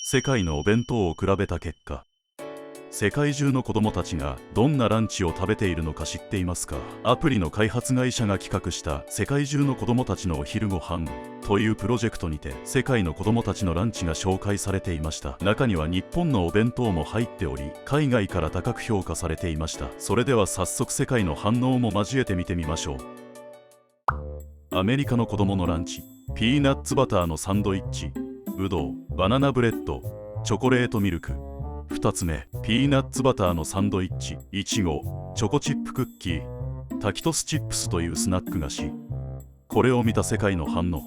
世界のお弁当を比べた結果、世界中の子どもたちがどんなランチを食べているのか知っていますか？アプリの開発会社が企画した世界中の子どもたちのお昼ご飯というプロジェクトにて、世界の子どもたちのランチが紹介されていました。中には日本のお弁当も入っており、海外から高く評価されていました。それでは早速世界の反応も交えて見てみましょう。アメリカの子どものランチ、ピーナッツバターのサンドイッチ、ぶどう、バナナブレッド、チョコレートミルク。2つ目、ピーナッツバターのサンドイッチ、いちご、チョコチップクッキー、タキトスチップスというスナック菓子。これを見た世界の反応。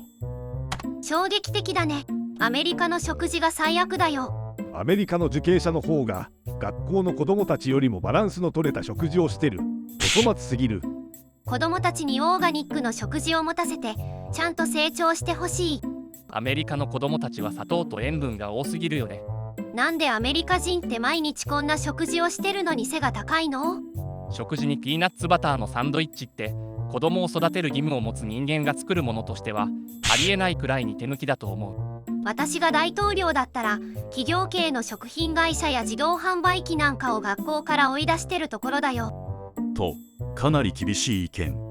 衝撃的だね。アメリカの食事が最悪だよ。アメリカの受刑者の方が学校の子供たちよりもバランスの取れた食事をしてる。お粗末すぎる。子供たちにオーガニックの食事を持たせて、ちゃんと成長してほしい。アメリカの子供たちは砂糖と塩分が多すぎるよね。なんでアメリカ人って毎日こんな食事をしてるのに背が高いの？食事にピーナッツバターのサンドイッチって、子供を育てる義務を持つ人間が作るものとしてはありえないくらいに手抜きだと思う。私が大統領だったら、企業系の食品会社や自動販売機なんかを学校から追い出してるところだよ。と、かなり厳しい意見。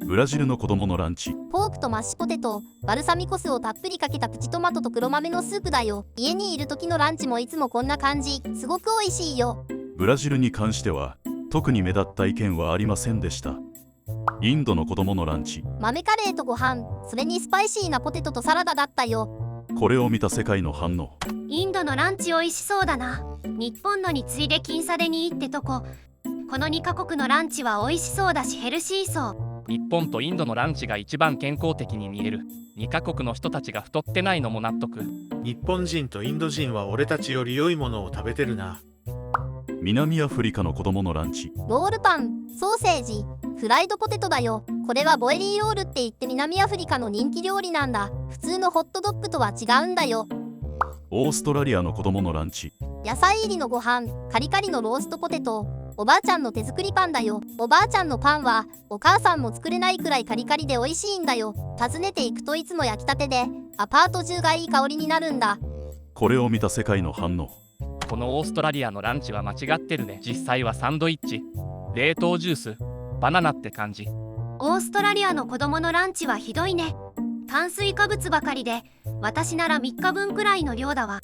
ブラジルの子供のランチ、ポークとマッシュポテト、バルサミコ酢をたっぷりかけたプチトマトと黒豆のスープだよ。家にいる時のランチもいつもこんな感じ。すごく美味しいよ。ブラジルに関しては特に目立った意見はありませんでした。インドの子供のランチ、豆カレーとご飯、それにスパイシーなポテトとサラダだったよ。これを見た世界の反応。インドのランチ美味しそうだな。日本のに次いで僅差で2位ってとこ。この2カ国のランチは美味しそうだしヘルシーそう。日本とインドのランチが一番健康的に見える。2カ国の人たちが太ってないのも納得。日本人とインド人は俺たちより良いものを食べてるな。南アフリカの子供のランチ、ロールパン、ソーセージ、フライドポテトだよ。これはボエリーロールって言って南アフリカの人気料理なんだ。普通のホットドッグとは違うんだよ。オーストラリアの子供のランチ、野菜入りのご飯、カリカリのローストポテト、おばあちゃんの手作りパンだよ。おばあちゃんのパンはお母さんも作れないくらいカリカリで美味しいんだよ。訪ねていくといつも焼きたてでアパート中がいい香りになるんだ。これを見た世界の反応。このオーストラリアのランチは間違ってるね。実際はサンドイッチ、冷凍ジュース、バナナって感じ。オーストラリアの子供のランチはひどいね。炭水化物ばかりで、私なら3日分くらいの量だわ。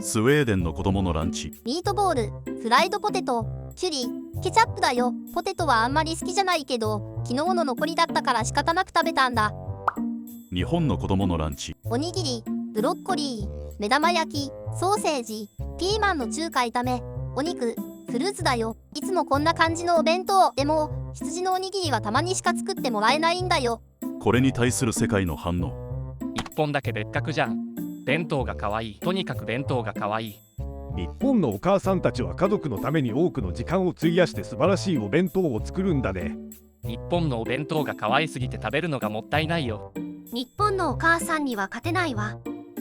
スウェーデンの子供のランチ、ミートボール、フライドポテト、キュリ、ケチャップだよ。ポテトはあんまり好きじゃないけど、昨日の残りだったから仕方なく食べたんだ。日本の子供のランチ、おにぎり、ブロッコリー、目玉焼き、ソーセージ、ピーマンの中華炒め、お肉、フルーツだよ。いつもこんな感じのお弁当。でも羊のおにぎりはたまにしか作ってもらえないんだよ。これに対する世界の反応。1本だけ別格じゃん。弁当が可愛い。とにかく弁当が可愛い。日本のお母さんたちは家族のために多くの時間を費やして素晴らしいお弁当を作るんだね。日本のお弁当が可愛すぎて食べるのがもったいないよ。日本のお母さんには勝てないわ。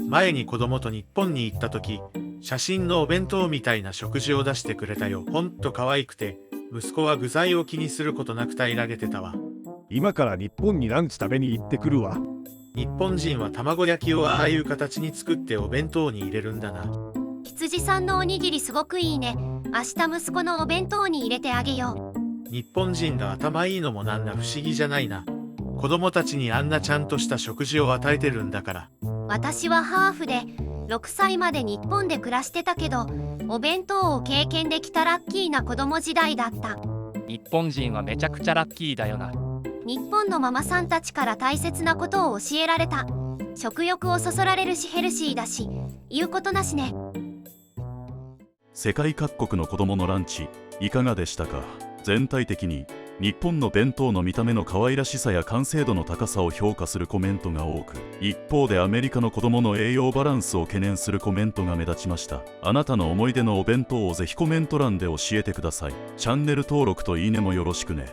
前に子供と日本に行った時、写真のお弁当みたいな食事を出してくれたよ。ほんと可愛くて、息子は具材を気にすることなく平らげてたわ。今から日本にランチ食べに行ってくるわ。日本人は卵焼きをああいう形に作ってお弁当に入れるんだな。羊さんのおにぎりすごくいいね。明日息子のお弁当に入れてあげよう。日本人が頭いいのもなんだ不思議じゃないな。子供たちにあんなちゃんとした食事を与えてるんだから。私はハーフで6歳まで日本で暮らしてたけど、お弁当を経験できたラッキーな子供時代だった。日本人はめちゃくちゃラッキーだよな。日本のママさんたちから大切なことを教えられた。食欲をそそられるしヘルシーだし、言うことなしね。世界各国の子供のランチいかがでしたか？全体的に日本の弁当の見た目の可愛らしさや完成度の高さを評価するコメントが多く、一方でアメリカの子供の栄養バランスを懸念するコメントが目立ちました。あなたの思い出のお弁当をぜひコメント欄で教えてください。チャンネル登録といいねもよろしくね。